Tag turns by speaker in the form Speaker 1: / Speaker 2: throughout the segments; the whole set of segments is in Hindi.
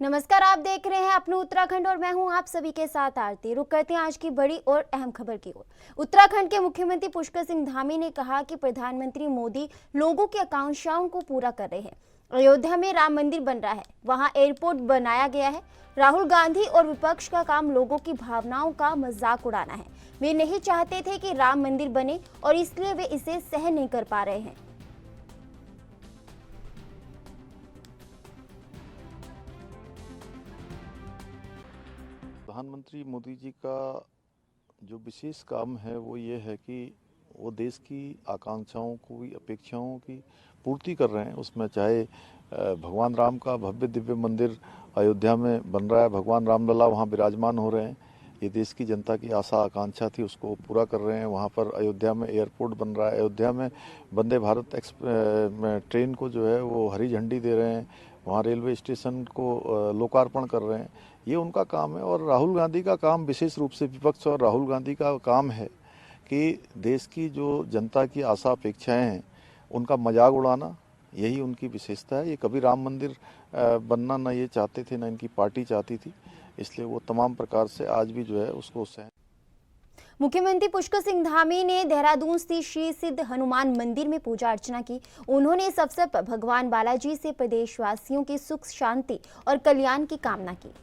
Speaker 1: नमस्कार, आप देख रहे हैं अपने उत्तराखंड और मैं हूं आप सभी के साथ आरती। रुक करते हैं आज की बड़ी और अहम खबर की ओर। उत्तराखंड के मुख्यमंत्री पुष्कर सिंह धामी ने कहा कि प्रधानमंत्री मोदी लोगों की आकांक्षाओं को पूरा कर रहे हैं। अयोध्या में राम मंदिर बन रहा है, वहां एयरपोर्ट बनाया गया है। राहुल गांधी और विपक्ष का काम लोगों की भावनाओं का मजाक उड़ाना है। वे नहीं चाहते थे कि राम मंदिर बने और इसलिए वे इसे सहन नहीं कर पा रहे हैं।
Speaker 2: प्रधानमंत्री मोदी जी का जो विशेष काम है वो ये है कि वो देश की आकांक्षाओं को अपेक्षाओं की पूर्ति कर रहे हैं। उसमें चाहे भगवान राम का भव्य दिव्य मंदिर अयोध्या में बन रहा है, भगवान रामलला वहाँ विराजमान हो रहे हैं। ये देश की जनता की आशा आकांक्षा थी, उसको पूरा कर रहे हैं। वहाँ पर अयोध्या में एयरपोर्ट बन रहा है, अयोध्या में वंदे भारत ट्रेन को जो है वो हरी झंडी दे रहे हैं, वहाँ रेलवे स्टेशन को लोकार्पण कर रहे हैं। ये उनका काम है। और राहुल गांधी का काम, विशेष रूप से विपक्ष और राहुल गांधी का काम है कि देश की जो जनता की आशा अपेक्षाएं हैं उनका मजाक उड़ाना। यही उनकी विशेषता है। ये कभी राम मंदिर बनना ना ये चाहते थे, ना इनकी पार्टी चाहती थी, इसलिए वो तमाम प्रकार से आज भी जो है उसको सहन।
Speaker 1: मुख्यमंत्री पुष्कर सिंह धामी ने देहरादून स्थित श्री सिद्ध हनुमान मंदिर में पूजा अर्चना की। उन्होंने इस अवसर पर भगवान बालाजी से प्रदेशवासियों की सुख शांति और कल्याण की कामना की।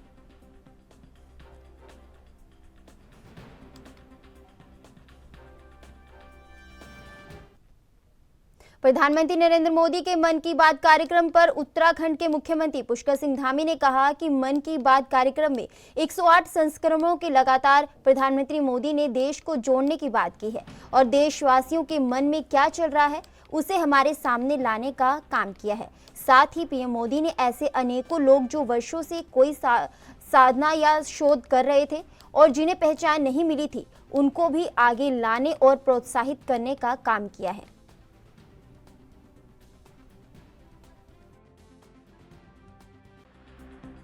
Speaker 1: प्रधानमंत्री नरेंद्र मोदी के मन की बात कार्यक्रम पर उत्तराखंड के मुख्यमंत्री पुष्कर सिंह धामी ने कहा कि मन की बात कार्यक्रम में 108 संस्करणों के लगातार प्रधानमंत्री मोदी ने देश को जोड़ने की बात की है और देशवासियों के मन में क्या चल रहा है उसे हमारे सामने लाने का काम किया है। साथ ही पीएम मोदी ने ऐसे अनेकों लोग जो वर्षों से कोई साधना या शोध कर रहे थे और जिन्हें पहचान नहीं मिली थी, उनको भी आगे लाने और प्रोत्साहित करने का काम किया है।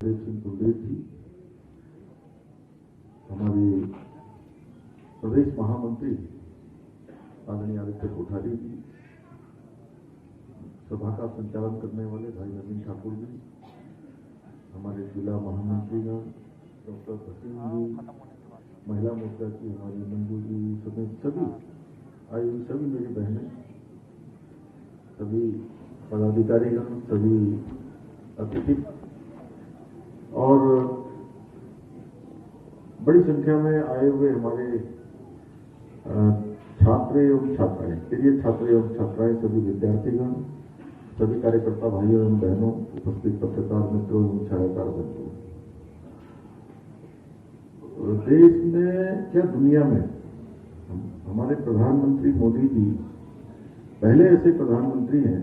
Speaker 3: जी, हमारे प्रदेश महामंत्री आदरणीय आदित्य कोठारी जी, सभा का संचालन करने वाले भाई नवीन ठाकुर जी, हमारे जिला महामंत्रीगण डॉक्टर भसीन जी, महिला मोर्चा की हमारी मंजू जी समेत सभी आई हुई सभी मेरी बहनें, सभी पदाधिकारीगण, सभी अतिथि और बड़ी संख्या में आए हुए हमारे छात्र एवं छात्राएं, प्रिय छात्र एवं छात्राएं, सभी विद्यार्थीगण, सभी कार्यकर्ता भाइयों एवं बहनों, उपस्थित पत्रकार मित्रों एवं छायाकार बंधुओं, देश में क्या दुनिया में हमारे प्रधानमंत्री मोदी जी पहले ऐसे प्रधानमंत्री हैं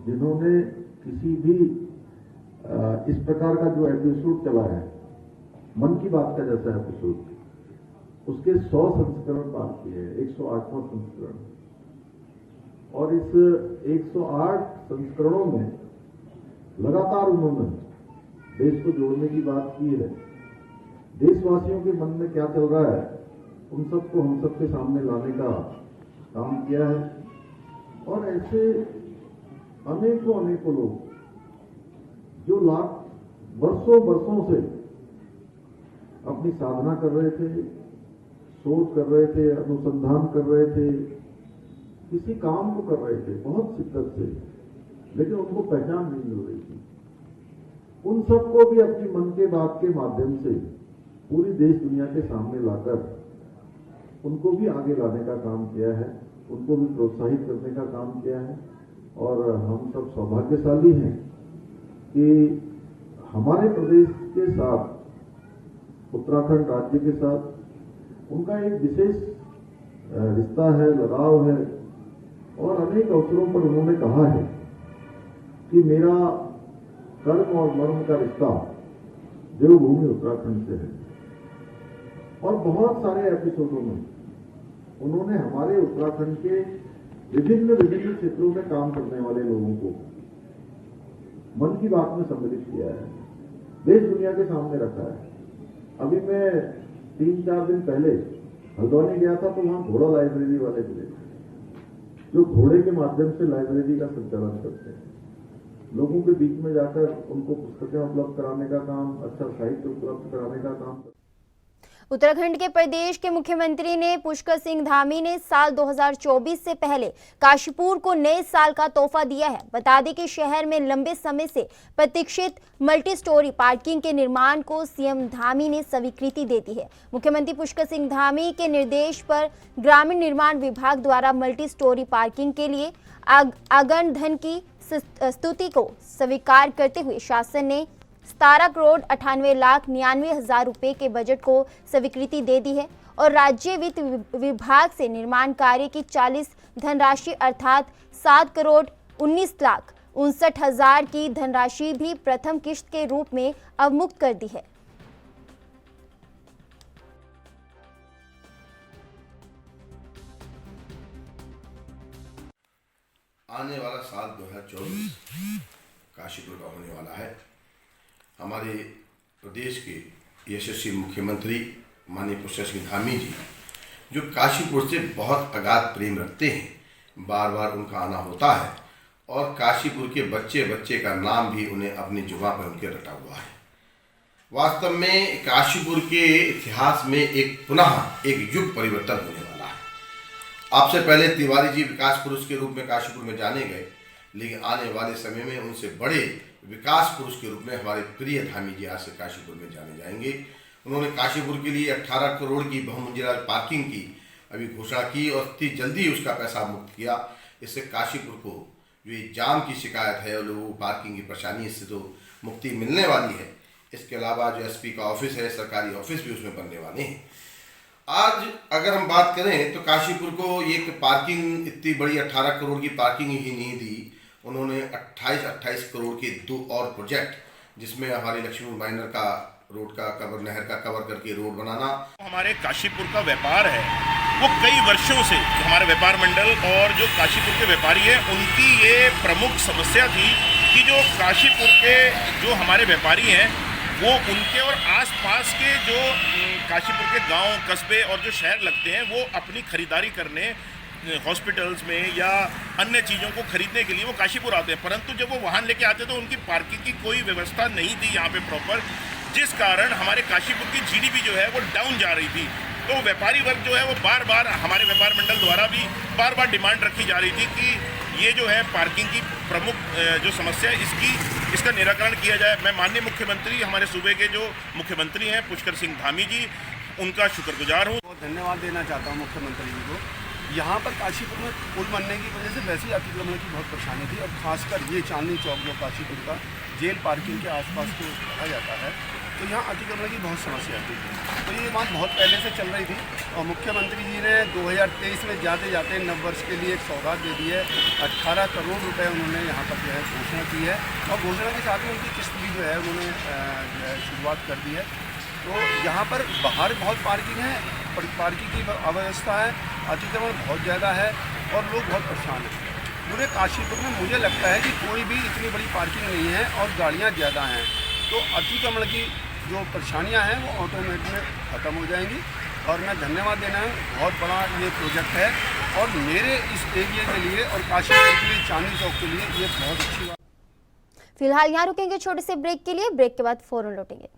Speaker 3: जिन्होंने किसी भी इस प्रकार का जो एपिसोड चला है, मन की बात का जैसा एपिसोड, उसके 100 संस्करण पार किए हैं, 108वां संस्करण। और इस 108 संस्करणों में लगातार उन्होंने देश को जोड़ने की बात की है। देशवासियों के मन में क्या चल रहा है उन सबको हम सबके सामने लाने का काम किया है। और ऐसे अनेकों लोग जो वर्षों से अपनी साधना कर रहे थे, शोध कर रहे थे, अनुसंधान कर रहे थे, किसी काम को कर रहे थे बहुत शिद्दत से, लेकिन उनको पहचान नहीं मिल रही थी। उन सबको भी अपनी मन के बात के माध्यम से पूरी देश दुनिया के सामने लाकर उनको भी आगे लाने का काम किया है, उनको भी प्रोत्साहित करने का काम किया है। और हम सब सौभाग्यशाली हैं कि हमारे प्रदेश के साथ, उत्तराखंड राज्य के साथ उनका एक विशेष रिश्ता है, लगाव है। और अनेक अवसरों पर उन्होंने कहा है कि मेरा कर्म और मर्म का रिश्ता देवभूमि उत्तराखंड से है। और बहुत सारे एपिसोडों में उन्होंने हमारे उत्तराखंड के विभिन्न क्षेत्रों में काम करने वाले लोगों को मन की बात में सम्मिलित किया है, देश दुनिया के सामने रखा है। अभी मैं 3-4 दिन पहले हल्द्वानी गया था तो वहां घोड़ा लाइब्रेरी वाले मिले जो घोड़े के माध्यम से लाइब्रेरी का संचालन करते हैं। लोगों के बीच में जाकर उनको पुस्तकें उपलब्ध कराने का काम, अच्छा साहित्य उपलब्ध कराने का काम।
Speaker 1: उत्तराखंड के प्रदेश के मुख्यमंत्री ने पुष्कर सिंह धामी ने साल 2024 से पहले काशीपुर को नए साल का तोहफा दिया है। बता दें कि शहर में लंबे समय से प्रतीक्षित मल्टी स्टोरी पार्किंग के निर्माण को सीएम धामी ने स्वीकृति दे दी है। मुख्यमंत्री पुष्कर सिंह धामी के निर्देश पर ग्रामीण निर्माण विभाग द्वारा मल्टी स्टोरी पार्किंग के लिए आगन धन की स्तुति को स्वीकार करते हुए शासन ने 17 करोड़ 98,99,000 रुपए के बजट को स्वीकृति दे दी है और राज्य वित्त विभाग से निर्माण कार्य की 40 धनराशि अर्थात 7 करोड़ 19,59,000 की धनराशि भी प्रथम किश्त के रूप में अवमुक्त कर दी है।
Speaker 4: आने वाला साल 2024 काशीपुर का होने वाला है। हमारे प्रदेश के यशस्वी मुख्यमंत्री माननीय पुष्कर सिंह धामी जी जो काशीपुर से बहुत अगाध प्रेम रखते हैं, बार बार उनका आना होता है और काशीपुर के बच्चे बच्चे का नाम भी उन्हें अपनी जुबान पर उनके रटा हुआ है। वास्तव में काशीपुर के इतिहास में पुनः एक युग परिवर्तन होने वाला है। आपसे पहले तिवारी जी विकास पुरुष के रूप में काशीपुर में जाने गए, लेकिन आने वाले समय में उनसे बड़े विकास पुरुष के रूप में हमारे प्रिय धामी जी आज से काशीपुर में जाने जाएंगे। उन्होंने काशीपुर के लिए 18 करोड़ की बहुमंजिला पार्किंग की अभी घोषणा की और इतनी जल्दी उसका पैसा मुक्त किया। इससे काशीपुर को जो ये जाम की शिकायत है और लोगों को पार्किंग की परेशानी, इससे तो मुक्ति मिलने वाली है। इसके अलावा जो एसपी का ऑफिस है, सरकारी ऑफिस भी उसमें बनने वाले हैं। आज अगर हम बात करें तो काशीपुर को एक पार्किंग इतनी बड़ी 18 करोड़ की पार्किंग ही नहीं दी, उन्होंने 28 करोड़ के 2 और प्रोजेक्ट, जिसमें हमारी लक्ष्मी माइनर का रोड का कवर, नहर का कवर करके रोड बनाना।
Speaker 5: हमारे काशीपुर का व्यापार है वो कई वर्षों से हमारे व्यापार मंडल और जो काशीपुर के व्यापारी हैं उनकी ये प्रमुख समस्या थी कि जो काशीपुर के जो हमारे व्यापारी हैं वो उनके और आसपास के जो काशीपुर के गांव, कस्बे और जो शहर लगते हैं वो अपनी खरीदारी करने हॉस्पिटल्स में या अन्य चीज़ों को खरीदने के लिए वो काशीपुर आते हैं, परंतु जब वो वाहन लेके आते तो उनकी पार्किंग की कोई व्यवस्था नहीं थी यहाँ पे प्रॉपर, जिस कारण हमारे काशीपुर की जीडीपी जो है वो डाउन जा रही थी। तो व्यापारी वर्ग जो है वो बार बार हमारे व्यापार मंडल द्वारा भी बार बार डिमांड रखी जा रही थी कि ये जो है पार्किंग की प्रमुख जो समस्या है इसका निराकरण किया जाए। मैं माननीय मुख्यमंत्री, हमारे सूबे के जो मुख्यमंत्री हैं पुष्कर सिंह धामी जी, उनका शुक्रगुजार हूँ।
Speaker 6: बहुत धन्यवाद देना चाहता हूँ मुख्यमंत्री जी को। यहाँ पर काशीपुर में पुल बनने की वजह से वैसे ही अतिक्रमण की बहुत परेशानी थी और खासकर ये चांदनी चौक जो काशीपुर का जेल पार्किंग के आसपास को कहा जाता है, तो यहाँ अतिक्रमण की बहुत समस्या थी। तो ये बात बहुत पहले से चल रही थी और मुख्यमंत्री जी ने 2023 में जाते जाते नव वर्ष के लिए एक सौगात दे दी है। 18 करोड़ रुपए उन्होंने यहाँ पर जो है घोषणा की है और घोषणा के साथ ही उनकी किस्त भी जो है उन्होंने शुरुआत कर दी है। तो यहाँ पर बाहर बहुत पार्किंग है, पार्किंग की अव्यवस्था है, अतिक्रमण बहुत ज़्यादा है और लोग बहुत परेशान हैं। पूरे काशीपुर में मुझे लगता है कि कोई भी इतनी बड़ी पार्किंग नहीं है और गाड़ियाँ ज़्यादा हैं, तो अतिक्रमण की जो परेशानियाँ हैं वो ऑटोमेटिक में ख़त्म हो जाएंगी। और मैं धन्यवाद देना है, बहुत बड़ा ये प्रोजेक्ट है और मेरे इस एरिया के लिए और काशीपुर के लिए, चांदनी चौक के लिए ये बहुत अच्छी बात।
Speaker 1: फिलहाल यहाँ रुकेंगे छोटे से ब्रेक के लिए, ब्रेक के बाद फौरन लौटेंगे।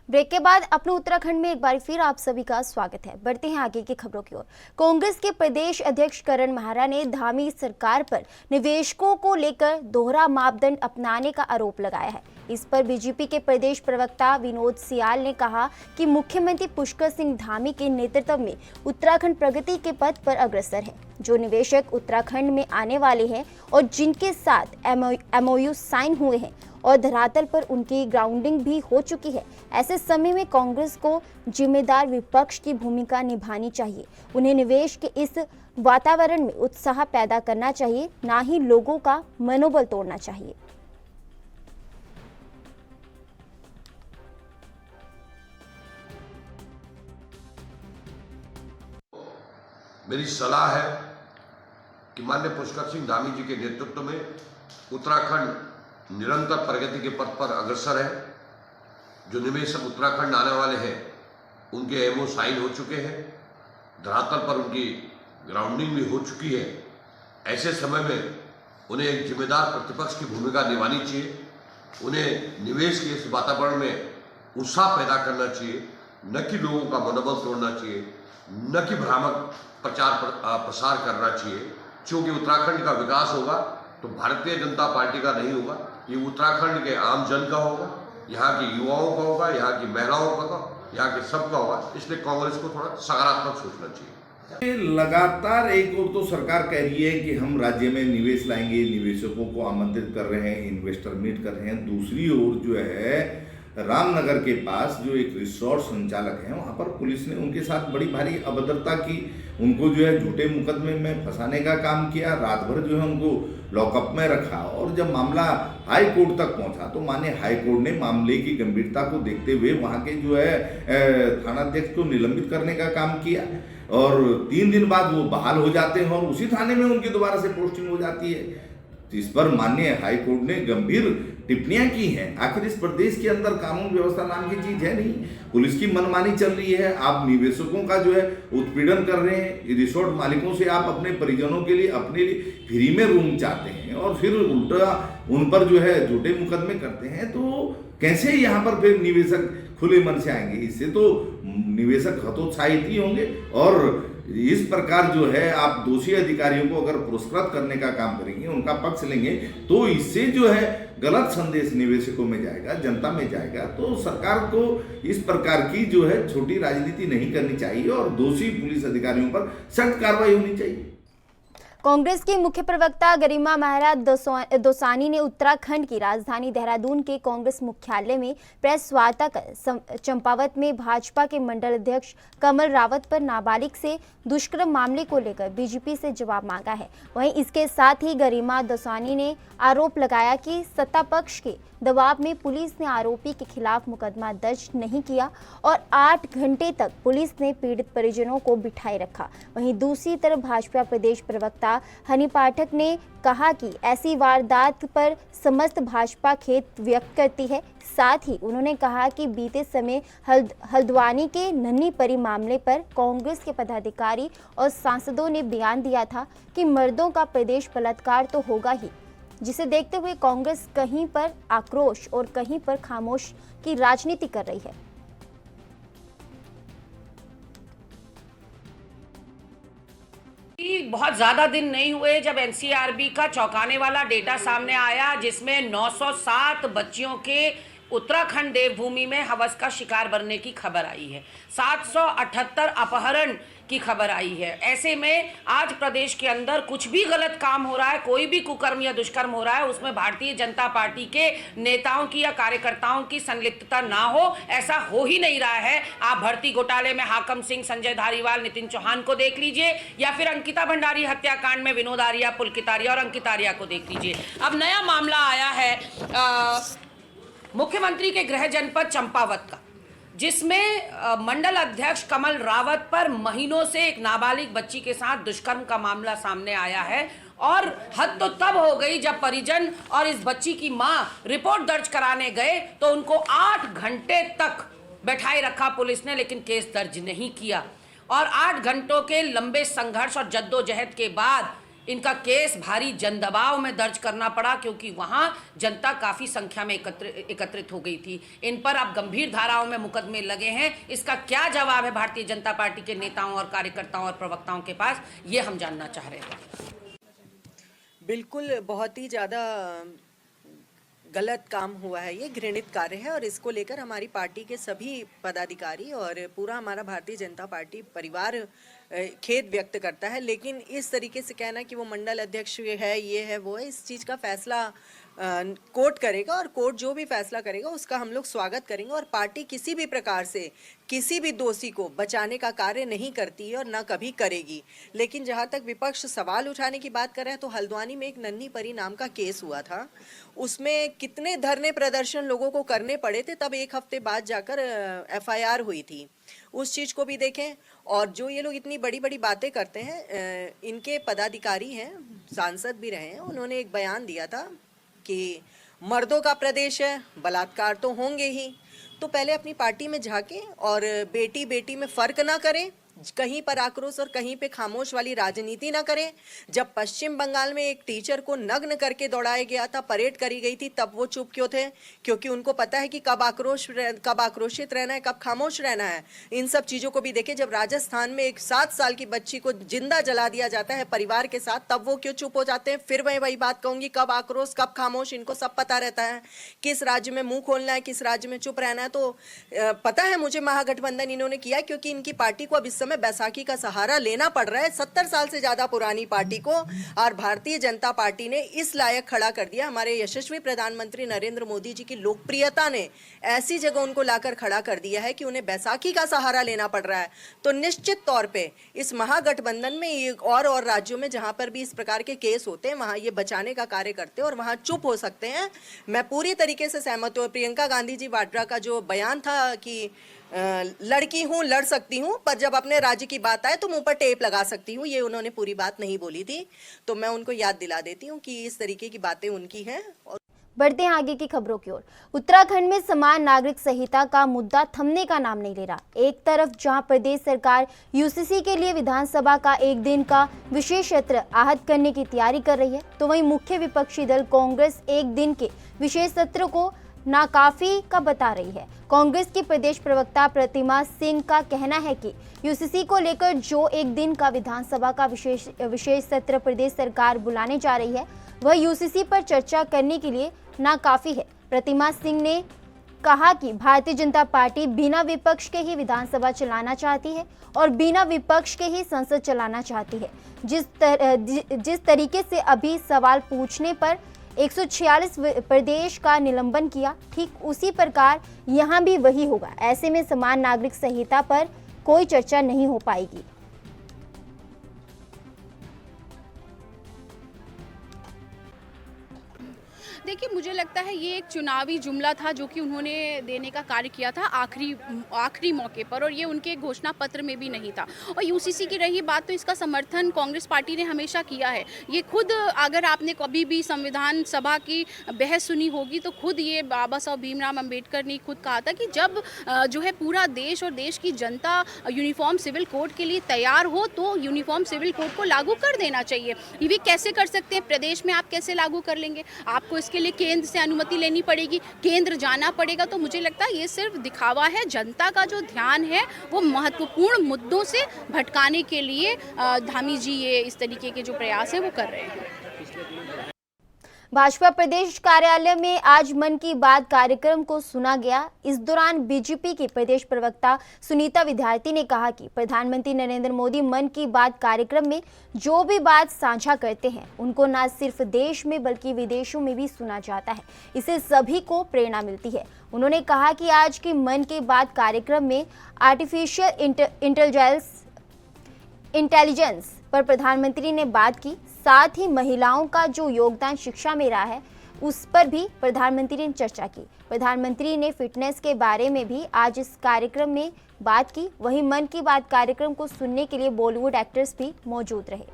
Speaker 1: ब्रेक के बाद अपने उत्तराखंड में एक बार फिर आप सभी का स्वागत है। बढ़ते हैं आगे की खबरों की ओर। कांग्रेस के प्रदेश अध्यक्ष करण महारा ने धामी सरकार पर निवेशकों को लेकर दोहरा मापदंड अपनाने का आरोप लगाया है। इस पर बीजेपी के प्रदेश प्रवक्ता विनोद सियाल ने कहा कि मुख्यमंत्री पुष्कर सिंह धामी के नेतृत्व में उत्तराखंड प्रगति के पथ पर अग्रसर है। जो निवेशक उत्तराखंड में आने वाले हैं और जिनके साथ एमओयू साइन हुए हैं और धरातल पर उनकी ग्राउंडिंग भी हो चुकी है, ऐसे समय में कांग्रेस को जिम्मेदार विपक्ष की भूमिका निभानी चाहिए। उन्हें निवेश के इस वातावरण में उत्साह पैदा करना चाहिए, ना ही लोगों का मनोबल तोड़ना चाहिए।
Speaker 7: मेरी सलाह है कि माननीय पुष्कर सिंह धामी जी के नेतृत्व में उत्तराखंड निरंतर प्रगति के पथ पर अग्रसर है। जो निवेशक उत्तराखंड आने वाले हैं उनके एमओ साइन हो चुके हैं, धरातल पर उनकी ग्राउंडिंग भी हो चुकी है। ऐसे समय में उन्हें एक जिम्मेदार प्रतिपक्ष की भूमिका निभानी चाहिए। उन्हें निवेश के इस वातावरण में उत्साह पैदा करना चाहिए, न कि लोगों का मनोबल तोड़ना चाहिए, न कि भ्रामक प्रसार करना चाहिए। क्योंकि उत्तराखंड का विकास होगा तो भारतीय जनता पार्टी का नहीं होगा, ये उत्तराखंड के आम जन का होगा, यहाँ के युवाओं का होगा, यहाँ की महिलाओं का होगा, यहाँ के सबका होगा। इसलिए कांग्रेस को थोड़ा सकारात्मक सोचना चाहिए।
Speaker 8: लगातार एक ओर तो सरकार कह रही है कि हम राज्य में निवेश लाएंगे, निवेशकों को आमंत्रित कर रहे हैं, इन्वेस्टर मीट कर रहे हैं। दूसरी ओर जो है रामनगर के पास जो एक रिसोर्ट संचालक है, वहाँ पर पुलिस ने उनके साथ बड़ी भारी अभद्रता की, उनको जो है झूठे मुकदमे में फंसाने का काम किया, रात भर जो है उनको लॉकअप में रखा। और जब मामला हाई कोर्ट तक पहुंचा तो माने हाई कोर्ट ने मामले की गंभीरता को देखते हुए वहाँ के जो है थानाध्यक्ष को निलंबित करने का काम किया और 3 दिन बाद वो बहाल हो जाते हैं और उसी थाने में उनकी दोबारा से पोस्टिंग हो जाती है। इस पर माननीय हाई कोर्ट ने गंभीर टिप्पणियां की हैं। आखिर इस प्रदेश के अंदर कानून व्यवस्था नाम की चीज है नहीं, पुलिस की मनमानी चल रही है। आप निवेशकों का जो है उत्पीड़न कर रहे हैं, रिसोर्ट मालिकों से आप अपने परिजनों के लिए अपने लिए फ्री में रूम चाहते हैं और फिर उल्टा उन पर जो है झूठे मुकदमे करते हैं। तो कैसे यहाँ पर फिर निवेशक खुले मन से आएंगे? इससे तो निवेशक हतोत्साहित ही होंगे। और इस प्रकार जो है आप दोषी अधिकारियों को अगर पुरस्कृत करने का काम करेंगे, उनका पक्ष लेंगे, तो इससे जो है गलत संदेश निवेशकों में जाएगा, जनता में जाएगा। तो सरकार को इस प्रकार की जो है छोटी राजनीति नहीं करनी चाहिए और दोषी पुलिस अधिकारियों पर सख्त कार्रवाई होनी चाहिए।
Speaker 1: कांग्रेस के मुख्य प्रवक्ता गरिमा महाराज दोसानी ने उत्तराखंड की राजधानी देहरादून के कांग्रेस मुख्यालय में प्रेस वार्ता कर चंपावत में भाजपा के मंडल अध्यक्ष कमल रावत पर नाबालिग से दुष्कर्म मामले को लेकर बीजेपी से जवाब मांगा है। वहीं इसके साथ ही गरिमा दोसानी ने आरोप लगाया कि सत्ता पक्ष के दबाव में पुलिस ने आरोपी के खिलाफ मुकदमा दर्ज नहीं किया और 8 घंटे तक पुलिस ने पीड़ित परिजनों को बिठाए रखा। वहीं दूसरी तरफ भाजपा प्रदेश प्रवक्ता हनी पाठक ने कहा कि ऐसी वारदात पर समस्त भाजपा खेद व्यक्त करती है। साथ ही उन्होंने कहा कि बीते समय हल्द्वानी के नन्ही परी मामले पर कांग्रेस के पदाधिकारी और सांसदों ने बयान दिया था कि मर्दों का प्रदेश बलात्कार तो होगा ही, जिसे देखते हुए कांग्रेस कहीं पर आक्रोश और कहीं पर खामोश की राजनीति कर रही है।
Speaker 9: बहुत ज्यादा दिन नहीं हुए जब एनसीआरबी का चौंकाने वाला डेटा सामने आया, जिसमें 907 बच्चियों के उत्तराखंड देवभूमि में हवस का शिकार बनने की खबर आई है, 778 अपहरण की खबर आई है। ऐसे में आज प्रदेश के अंदर कुछ भी गलत काम हो रहा है, कोई भी कुकर्म या दुष्कर्म हो रहा है, उसमें भारतीय जनता पार्टी के नेताओं की या कार्यकर्ताओं की संलिप्तता ना हो, ऐसा हो ही नहीं रहा है। आप भर्ती घोटाले में हाकम सिंह, संजय धारीवाल, नितिन चौहान को देख लीजिए, या फिर अंकिता भंडारी हत्याकांड में विनोद आर्या, पुलकित आर्या और अंकित आर्या को देख लीजिए। अब नया मामला आया है मुख्यमंत्री के गृह जनपद चंपावत का, जिसमें मंडल अध्यक्ष कमल रावत पर महीनों से एक नाबालिग बच्ची के साथ दुष्कर्म का मामला सामने आया है। और हद तो तब हो गई जब परिजन और इस बच्ची की मां रिपोर्ट दर्ज कराने गए तो उनको 8 घंटे तक बैठाए रखा पुलिस ने, लेकिन केस दर्ज नहीं किया। और 8 घंटों के लंबे संघर्ष और जद्दोजहद के बाद इनका केस भारी जनदबाव में दर्ज करना पड़ा, क्योंकि वहां जनता काफी संख्या में एकत्रित हो गई थी। इन पर अब गंभीर धाराओं में मुकदमे लगे हैं। इसका क्या जवाब है भारतीय जनता पार्टी के नेताओं और कार्यकर्ताओं और प्रवक्ताओं के पास, ये हम जानना चाह रहे हैं।
Speaker 10: बिल्कुल बहुत ही ज़्यादा गलत काम हुआ है, ये घृणित कार्य है और इसको लेकर हमारी पार्टी के सभी पदाधिकारी और पूरा हमारा भारतीय जनता पार्टी परिवार खेद व्यक्त करता है। लेकिन इस तरीके से कहना कि वो मंडल अध्यक्ष है, ये है, वो है, इस चीज़ का फैसला कोर्ट करेगा और कोर्ट जो भी फैसला करेगा उसका हम लोग स्वागत करेंगे। और पार्टी किसी भी प्रकार से किसी भी दोषी को बचाने का कार्य नहीं करती है और ना कभी करेगी। लेकिन जहाँ तक विपक्ष सवाल उठाने की बात कर रहे हैं, तो हल्द्वानी में एक नन्ही परी नाम का केस हुआ था, उसमें कितने धरने प्रदर्शन लोगों को करने पड़े थे, तब 1 हफ्ते बाद जाकर FIR हुई थी। उस चीज़ को भी देखें। और जो ये लोग इतनी बड़ी बड़ी बातें करते हैं, इनके पदाधिकारी हैं, सांसद भी रहे हैं, उन्होंने एक बयान दिया था कि मर्दों का प्रदेश है, बलात्कार तो होंगे ही। तो पहले अपनी पार्टी में झांकें और बेटी बेटी में फर्क ना करें, कहीं पर आक्रोश और कहीं पे खामोश वाली राजनीति ना करें। जब पश्चिम बंगाल में एक टीचर को नग्न करके दौड़ाया गया था, परेड करी गई थी, तब वो चुप क्यों थे? क्योंकि उनको पता है कि कब आक्रोशित रहना है, कब खामोश रहना है। इन सब चीज़ों को भी देखें। जब राजस्थान में एक 7 साल की बच्ची को जिंदा जला दिया जाता है परिवार के साथ, तब वो क्यों चुप हो जाते हैं? फिर मैं वही बात कहूँगी, कब आक्रोश कब खामोश, इनको सब पता रहता है। किस राज्य में मुंह खोलना है, किस राज्य में चुप रहना है। तो पता है मुझे महागठबंधन इन्होंने किया, क्योंकि इनकी पार्टी को अब इस में बैसाखी का सहारा लेना पड़ रहा है। 70 साल से ज्यादा पुरानी पार्टी को, और भारतीय जनता पार्टी ने इस लायक खड़ा कर दिया। हमारे यशस्वी प्रधानमंत्री नरेंद्र मोदी जी की लोकप्रियता ने ऐसी जगह उनको लाकर खड़ा कर दिया है कि उन्हें बैसाखी का सहारा लेना पड़ रहा है। तो निश्चित तौर पे इस महागठबंधन में और राज्यों में जहां पर भी इस प्रकार के केस होते हैं, वहां ये बचाने का कार्य करते हैं और वहां चुप हो सकते हैं। मैं पूरी तरीके से सहमत हूं। प्रियंका गांधी जी वाड्रा का जो बयान था कि लड़की हूँ, लड़ सकती हूँ, पर जब अपने राज्य की बात आए तो मुंह पर टेप लगा सकती हूँ, ये उन्होंने पूरी बात नहीं बोली थी। तो मैं उनको याद दिला देती हूँ कि इस तरीके की बातें उनकी हैं। और
Speaker 1: बढ़ते हैं आगे की खबरों की ओर। उत्तराखंड में समान नागरिक संहिता का मुद्दा थमने का नाम नहीं ले रहा। एक तरफ जहां प्रदेश सरकार यूसीसी के लिए विधानसभा का एक दिन का विशेष सत्र आहत करने की तैयारी कर रही है, तो वहीं मुख्य विपक्षी दल कांग्रेस एक दिन के विशेष सत्र को नाकाफी का बता रही है। कांग्रेस की प्रदेश प्रवक्ता प्रतिमा सिंह का कहना है कि यूसीसी को लेकर जो एक दिन का विधानसभा का विशेष सत्र प्रदेश सरकार बुलाने जा रही है, वह यूसीसी पर चर्चा करने के लिए नाकाफी है। प्रतिमा सिंह ने कहा कि भारतीय जनता पार्टी बिना विपक्ष के ही विधानसभा चलाना चाहती है और बिना विपक्ष के ही संसद चलाना चाहती है। जिस तरीके से अभी सवाल पूछने पर 146 प्रदेश का निलंबन किया, ठीक उसी प्रकार यहाँ भी वही होगा। ऐसे में समान नागरिक संहिता पर कोई चर्चा नहीं हो पाएगी।
Speaker 11: देखिए, मुझे लगता है ये एक चुनावी जुमला था जो कि उन्होंने देने का कार्य किया था आखिरी मौके पर, और ये उनके घोषणा पत्र में भी नहीं था। और यूसीसी की रही बात, तो इसका समर्थन कांग्रेस पार्टी ने हमेशा किया है। ये खुद, अगर आपने कभी भी संविधान सभा की बहस सुनी होगी तो खुद ये बाबा साहब भीमराव अम्बेडकर ने खुद कहा था कि जब जो है पूरा देश और देश की जनता यूनिफॉर्म सिविल कोड के लिए तैयार हो तो यूनिफॉर्म सिविल कोड को लागू कर देना चाहिए। ये भी कैसे कर सकते हैं? प्रदेश में आप कैसे लागू कर लेंगे? आपको इसके लिए केंद्र से अनुमति लेनी पड़ेगी, केंद्र जाना पड़ेगा। तो मुझे लगता है ये सिर्फ दिखावा है। जनता का जो ध्यान है वो महत्वपूर्ण मुद्दों से भटकाने के लिए धामी जी ये इस तरीके के जो प्रयास है वो कर रहे हैं।
Speaker 1: भाजपा प्रदेश कार्यालय में आज मन की बात कार्यक्रम को सुना गया। इस दौरान बीजेपी की प्रदेश प्रवक्ता सुनीता विद्यार्थी ने कहा कि प्रधानमंत्री नरेंद्र मोदी मन की बात कार्यक्रम में जो भी बात साझा करते हैं उनको न सिर्फ देश में बल्कि विदेशों में भी सुना जाता है। इससे सभी को प्रेरणा मिलती है। उन्होंने कहा कि आज की मन की बात कार्यक्रम में आर्टिफिशियल इंटेलिजेंस पर प्रधानमंत्री ने बात की। साथ ही महिलाओं का जो योगदान शिक्षा में रहा है उस पर भी प्रधानमंत्री ने चर्चा की। प्रधानमंत्री ने फिटनेस के बारे में भी आज इस कार्यक्रम में बात की। वहीं मन की बात कार्यक्रम को सुनने के लिए बॉलीवुड एक्टर्स भी मौजूद रहे।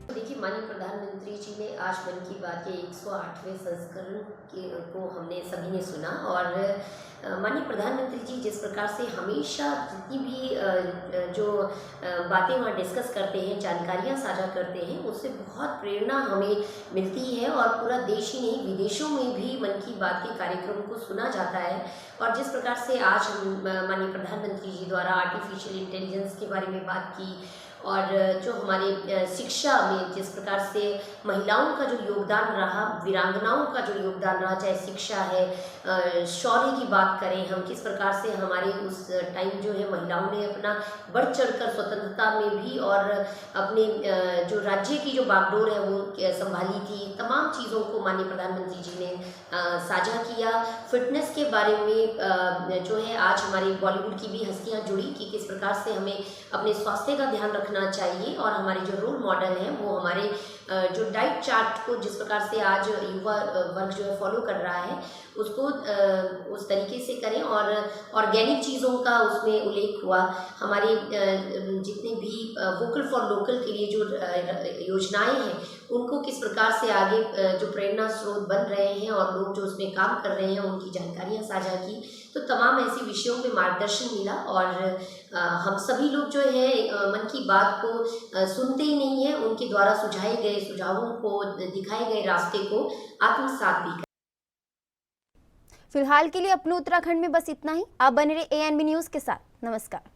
Speaker 12: देखिए, माननीय प्रधानमंत्री जी ने आज मन की बात के 108वें संस्करण को हमने सभी ने सुना, और माननीय प्रधानमंत्री जी जिस प्रकार से हमेशा जितनी भी जो बातें वहाँ डिस्कस करते हैं, जानकारियाँ साझा करते हैं, उससे बहुत प्रेरणा हमें मिलती है। और पूरा देश ही नहीं, विदेशों में भी मन की बात के कार्यक्रम को सुना जाता है। और जिस प्रकार से आज माननीय प्रधानमंत्री जी द्वारा आर्टिफिशियल इंटेलिजेंस के बारे में बात की, और जो हमारे शिक्षा में जिस प्रकार से महिलाओं का जो योगदान रहा, वीरांगनाओं का जो योगदान रहा, चाहे शिक्षा है, शौर्य की बात करें हम, किस प्रकार से हमारे उस टाइम जो है महिलाओं ने अपना बढ़ चढ़कर स्वतंत्रता में भी और अपने जो राज्य की जो बागडोर है वो संभाली थी। तमाम चीज़ों को माननीय प्रधानमंत्री जी ने साझा किया। फिटनेस के बारे में जो है आज हमारी बॉलीवुड की भी हस्तियाँ जुड़ी कि किस प्रकार से हमें अपने स्वास्थ्य का ध्यान रखना चाहिए, और हमारे जो रोल मॉडल हैं वो हमारे जो डाइट चार्ट को जिस प्रकार से आज युवा वर्ग जो है फॉलो कर रहा है उसको उस तरीके से करें, और ऑर्गेनिक चीज़ों का उसमें उल्लेख हुआ। हमारे जितने भी वोकल फॉर लोकल के लिए जो योजनाएं हैं उनको किस प्रकार से आगे जो प्रेरणा स्रोत बन रहे हैं और लोग जो उसमें काम कर रहे हैं उनकी जानकारियां साझा की। तो तमाम ऐसी विषयों पे मार्गदर्शन मिला, और हम सभी लोग जो है मन की बात को सुनते ही नहीं है, उनके द्वारा सुझाए गए सुझावों को, दिखाए गए रास्ते को आत्मसात भी।
Speaker 1: फिलहाल के लिए अपने उत्तराखंड में बस इतना ही। आप बने रहे ANB न्यूज़ के साथ। नमस्कार।